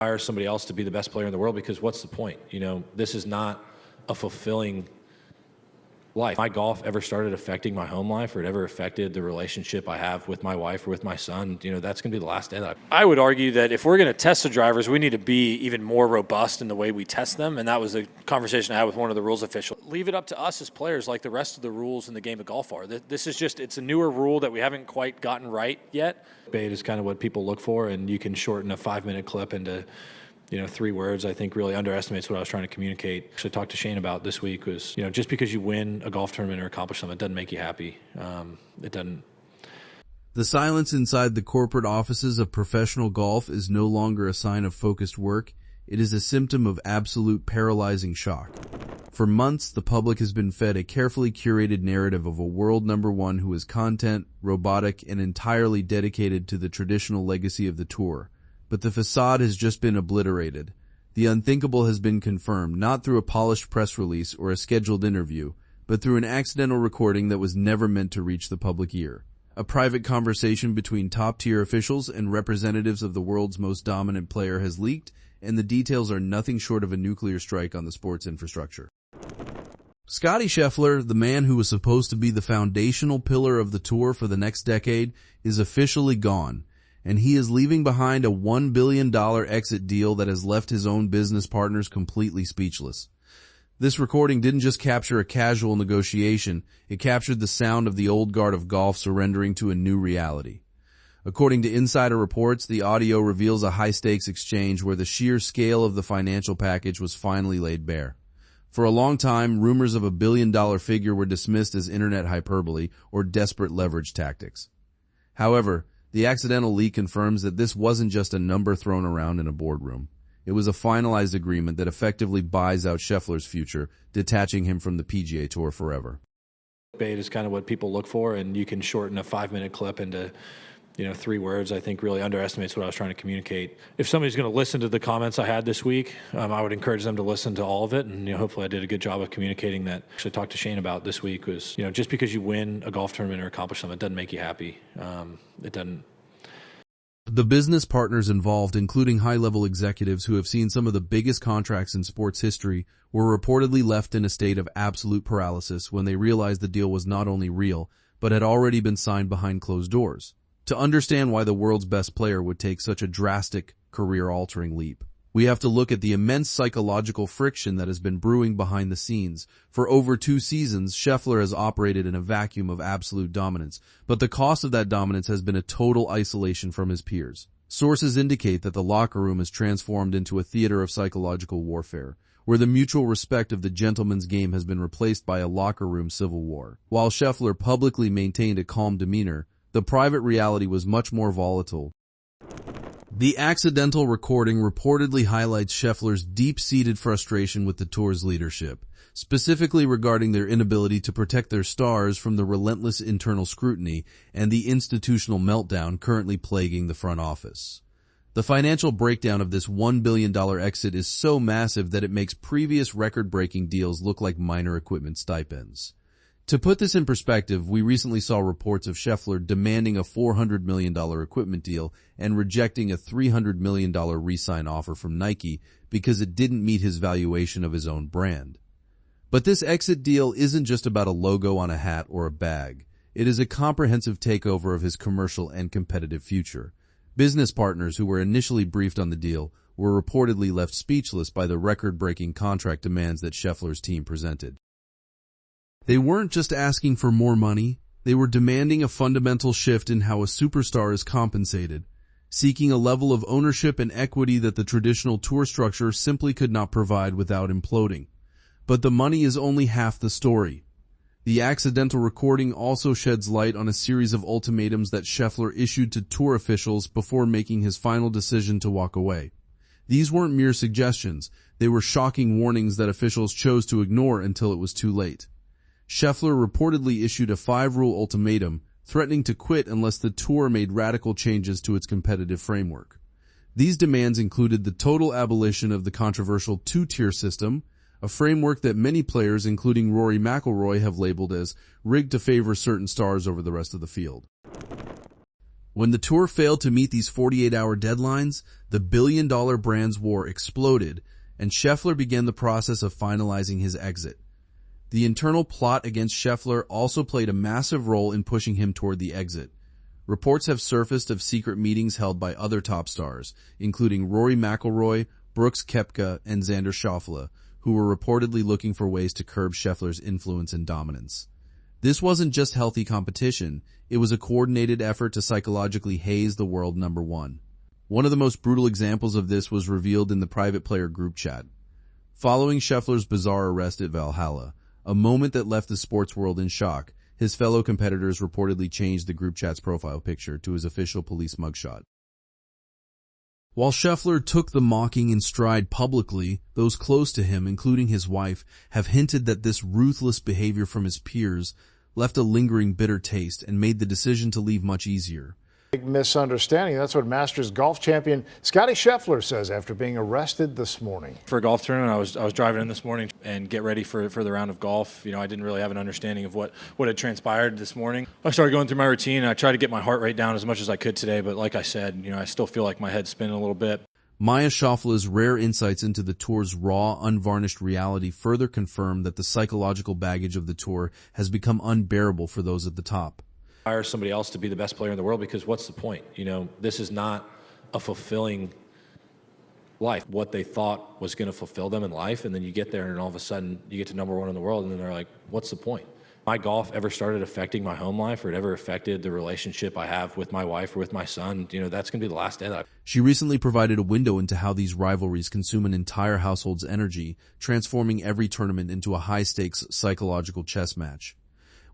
hire somebody else to be the best player in the world, because what's the point? You know, this is not a fulfilling life. My golf ever started affecting my home life, or it ever affected the relationship I have with my wife or with my son, you know, that's going to be the last day that I would argue that if we're going to test the drivers, we need to be even more robust in the way we test them. And that was a conversation I had with one of the rules officials. Leave it up to us as players, like the rest of the rules in the game of golf are. This is just, it's a newer rule that we haven't quite gotten right yet. Bait is kind of what people look for, and you can shorten a 5-minute clip into, you know, 3 words. I think really underestimates what I was trying to communicate. Actually talked to Shane about this week was, you know, just because you win a golf tournament or accomplish something, it doesn't make you happy. It doesn't. The silence inside the corporate offices of professional golf is no longer a sign of focused work. It is a symptom of absolute paralyzing shock. For months, the public has been fed a carefully curated narrative of a world number one who is content, robotic, and entirely dedicated to the traditional legacy of the tour. But the facade has just been obliterated. The unthinkable has been confirmed, not through a polished press release or a scheduled interview, but through an accidental recording that was never meant to reach the public ear. A private conversation between top-tier officials and representatives of the world's most dominant player has leaked, and the details are nothing short of a nuclear strike on the sports infrastructure. Scottie Scheffler, the man who was supposed to be the foundational pillar of the tour for the next decade, is officially gone. And he is leaving behind a $1 billion exit deal that has left his own business partners completely speechless. This recording didn't just capture a casual negotiation, it captured the sound of the old guard of golf surrendering to a new reality. According to insider reports, the audio reveals a high-stakes exchange where the sheer scale of the financial package was finally laid bare. For a long time, rumors of a $1 billion figure were dismissed as internet hyperbole or desperate leverage tactics. However, the accidental leak confirms that this wasn't just a number thrown around in a boardroom. It was a finalized agreement that effectively buys out Scheffler's future, detaching him from the PGA Tour forever. Bait is kind of what people look for, and you can shorten a 5-minute clip into, you know, 3 words. I think really underestimates what I was trying to communicate. If somebody's going to listen to the comments I had this week, I would encourage them to listen to all of it, and, you know, hopefully I did a good job of communicating that. Actually talked to Shane about this week was, you know, just because you win a golf tournament or accomplish something, it doesn't make you happy. It doesn't. The business partners involved, including high-level executives who have seen some of the biggest contracts in sports history, were reportedly left in a state of absolute paralysis when they realized the deal was not only real, but had already been signed behind closed doors. To understand why the world's best player would take such a drastic, career-altering leap, we have to look at the immense psychological friction that has been brewing behind the scenes. For over 2 seasons, Scheffler has operated in a vacuum of absolute dominance, but the cost of that dominance has been a total isolation from his peers. Sources indicate that the locker room has transformed into a theater of psychological warfare, where the mutual respect of the gentleman's game has been replaced by a locker room civil war. While Scheffler publicly maintained a calm demeanor, the private reality was much more volatile. The accidental recording reportedly highlights Scheffler's deep-seated frustration with the tour's leadership, specifically regarding their inability to protect their stars from the relentless internal scrutiny and the institutional meltdown currently plaguing the front office. The financial breakdown of this $1 billion exit is so massive that it makes previous record-breaking deals look like minor equipment stipends. To put this in perspective, we recently saw reports of Scheffler demanding a $400 million equipment deal and rejecting a $300 million re-sign offer from Nike because it didn't meet his valuation of his own brand. But this exit deal isn't just about a logo on a hat or a bag. It is a comprehensive takeover of his commercial and competitive future. Business partners who were initially briefed on the deal were reportedly left speechless by the record-breaking contract demands that Scheffler's team presented. They weren't just asking for more money, they were demanding a fundamental shift in how a superstar is compensated, seeking a level of ownership and equity that the traditional tour structure simply could not provide without imploding. But the money is only half the story. The accidental recording also sheds light on a series of ultimatums that Scheffler issued to tour officials before making his final decision to walk away. These weren't mere suggestions, they were shocking warnings that officials chose to ignore until it was too late. Scheffler reportedly issued a 5-rule ultimatum, threatening to quit unless the tour made radical changes to its competitive framework. These demands included the total abolition of the controversial 2-tier system, a framework that many players, including Rory McIlroy, have labeled as rigged to favor certain stars over the rest of the field. When the tour failed to meet these 48-hour deadlines, the billion-dollar brands war exploded, and Scheffler began the process of finalizing his exit. The internal plot against Scheffler also played a massive role in pushing him toward the exit. Reports have surfaced of secret meetings held by other top stars, including Rory McIlroy, Brooks Koepka, and Xander Schauffele, who were reportedly looking for ways to curb Scheffler's influence and dominance. This wasn't just healthy competition, it was a coordinated effort to psychologically haze the world number one. One of the most brutal examples of this was revealed in the private player group chat. Following Scheffler's bizarre arrest at Valhalla, a moment that left the sports world in shock, his fellow competitors reportedly changed the group chat's profile picture to his official police mugshot. While Scheffler took the mocking in stride publicly, those close to him, including his wife, have hinted that this ruthless behavior from his peers left a lingering bitter taste and made the decision to leave much easier. Big misunderstanding. That's what Masters golf champion Scottie Scheffler says after being arrested this morning. For a golf tournament, I was driving in this morning and get ready for the round of golf. You know, I didn't really have an understanding of what had transpired this morning. I started going through my routine, and I tried to get my heart rate down as much as I could today, but like I said, you know, I still feel like my head's spinning a little bit. Maya Schauffele's rare insights into the tour's raw, unvarnished reality further confirm that the psychological baggage of the tour has become unbearable for those at the top. Hire somebody else to be the best player in the world, because what's the point? You know, this is not a fulfilling life. What they thought was going to fulfill them in life, and then you get there and all of a sudden you get to number one in the world, and then they're like, what's the point? My golf ever started affecting my home life, or it ever affected the relationship I have with my wife or with my son, you know, that's going to be the last day that She recently provided a window into how these rivalries consume an entire household's energy, transforming every tournament into a high-stakes psychological chess match.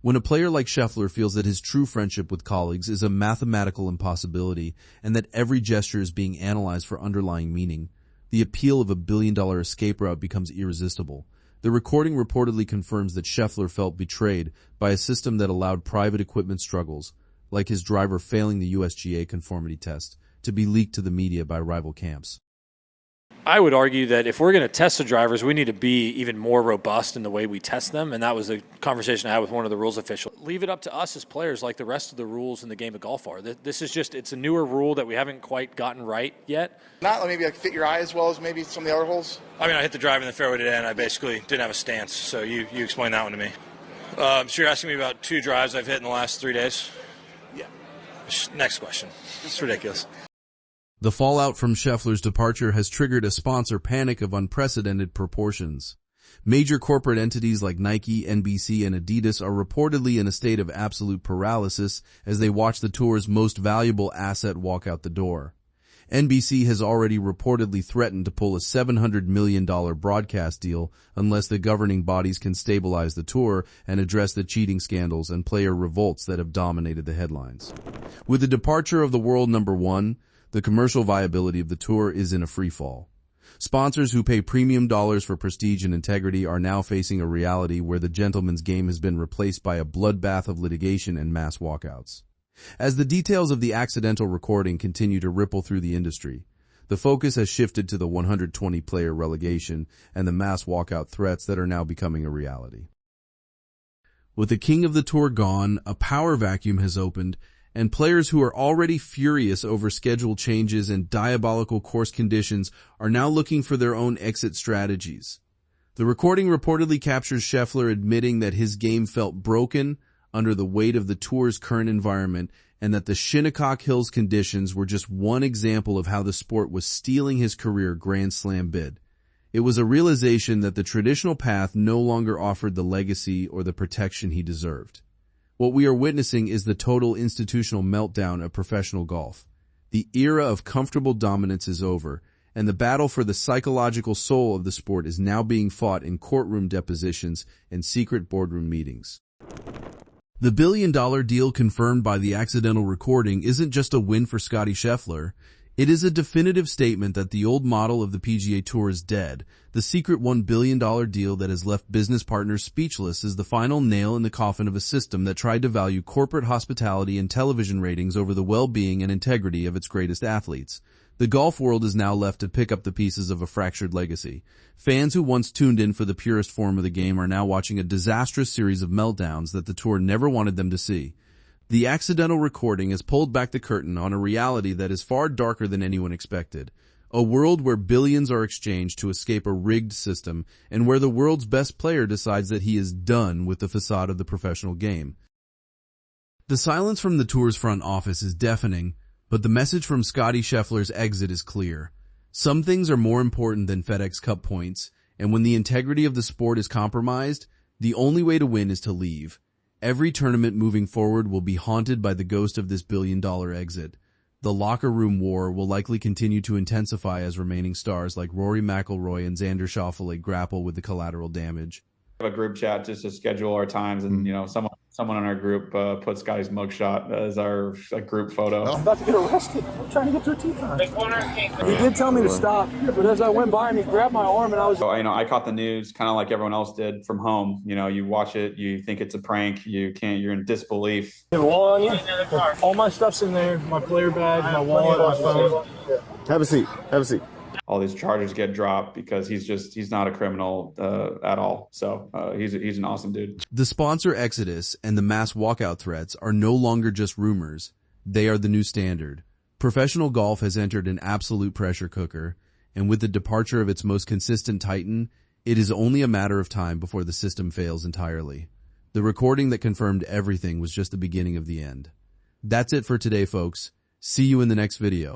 When a player like Scheffler feels that his true friendship with colleagues is a mathematical impossibility and that every gesture is being analyzed for underlying meaning, the appeal of a billion-dollar escape route becomes irresistible. The recording reportedly confirms that Scheffler felt betrayed by a system that allowed private equipment struggles, like his driver failing the USGA conformity test, to be leaked to the media by rival camps. I would argue that if we're going to test the drivers, we need to be even more robust in the way we test them, and that was a conversation I had with one of the rules officials. Leave it up to us as players like the rest of the rules in the game of golf are. This is just, it's a newer rule that we haven't quite gotten right yet. Not maybe like fit your eye as well as maybe some of the other holes? I mean, I hit the drive in the fairway today, and I basically didn't have a stance, so you explain that one to me. So you're asking me about 2 drives I've hit in the last 3 days? Yeah. Next question. It's ridiculous. The fallout from Scheffler's departure has triggered a sponsor panic of unprecedented proportions. Major corporate entities like Nike, NBC, and Adidas are reportedly in a state of absolute paralysis as they watch the tour's most valuable asset walk out the door. NBC has already reportedly threatened to pull a $700 million broadcast deal unless the governing bodies can stabilize the tour and address the cheating scandals and player revolts that have dominated the headlines. With the departure of the world number one, the commercial viability of the tour is in a freefall. Sponsors who pay premium dollars for prestige and integrity are now facing a reality where the gentleman's game has been replaced by a bloodbath of litigation and mass walkouts. As the details of the accidental recording continue to ripple through the industry, the focus has shifted to the 120-player relegation and the mass walkout threats that are now becoming a reality. With the king of the tour gone, a power vacuum has opened, and players who are already furious over schedule changes and diabolical course conditions are now looking for their own exit strategies. The recording reportedly captures Scheffler admitting that his game felt broken under the weight of the tour's current environment and that the Shinnecock Hills conditions were just one example of how the sport was stealing his career Grand Slam bid. It was a realization that the traditional path no longer offered the legacy or the protection he deserved. What we are witnessing is the total institutional meltdown of professional golf. The era of comfortable dominance is over, and the battle for the psychological soul of the sport is now being fought in courtroom depositions and secret boardroom meetings. The billion-dollar deal confirmed by the accidental recording isn't just a win for Scottie Scheffler. It is a definitive statement that the old model of the PGA Tour is dead. The secret $1 billion deal that has left business partners speechless is the final nail in the coffin of a system that tried to value corporate hospitality and television ratings over the well-being and integrity of its greatest athletes. The golf world is now left to pick up the pieces of a fractured legacy. Fans who once tuned in for the purest form of the game are now watching a disastrous series of meltdowns that the tour never wanted them to see. The accidental recording has pulled back the curtain on a reality that is far darker than anyone expected. A world where billions are exchanged to escape a rigged system, and where the world's best player decides that he is done with the facade of the professional game. The silence from the tour's front office is deafening, but the message from Scottie Scheffler's exit is clear. Some things are more important than FedEx Cup points, and when the integrity of the sport is compromised, the only way to win is to leave. Every tournament moving forward will be haunted by the ghost of this billion-dollar exit. The locker room war will likely continue to intensify as remaining stars like Rory McIlroy and Xander Schauffele grapple with the collateral damage. A group chat just to schedule our times, and someone in our group put Scotty's mugshot as our group photo. I'm about to get arrested. I'm trying to get to a tee time. He did tell me to stop, but as I went by him, he grabbed my arm, and I was. So, I caught the news kind of like everyone else did from home. You watch it, you think it's a prank, you're in disbelief. The wall on you. All my stuff's in there. My player bag, my wallet, my phone. Have a seat. Have a seat. All these charges get dropped because he's not a criminal at all. So he's an awesome dude. The sponsor exodus and the mass walkout threats are no longer just rumors. They are the new standard. Professional golf has entered an absolute pressure cooker, and with the departure of its most consistent titan, it is only a matter of time before the system fails entirely. The recording that confirmed everything was just the beginning of the end. That's it for today, folks. See you in the next video.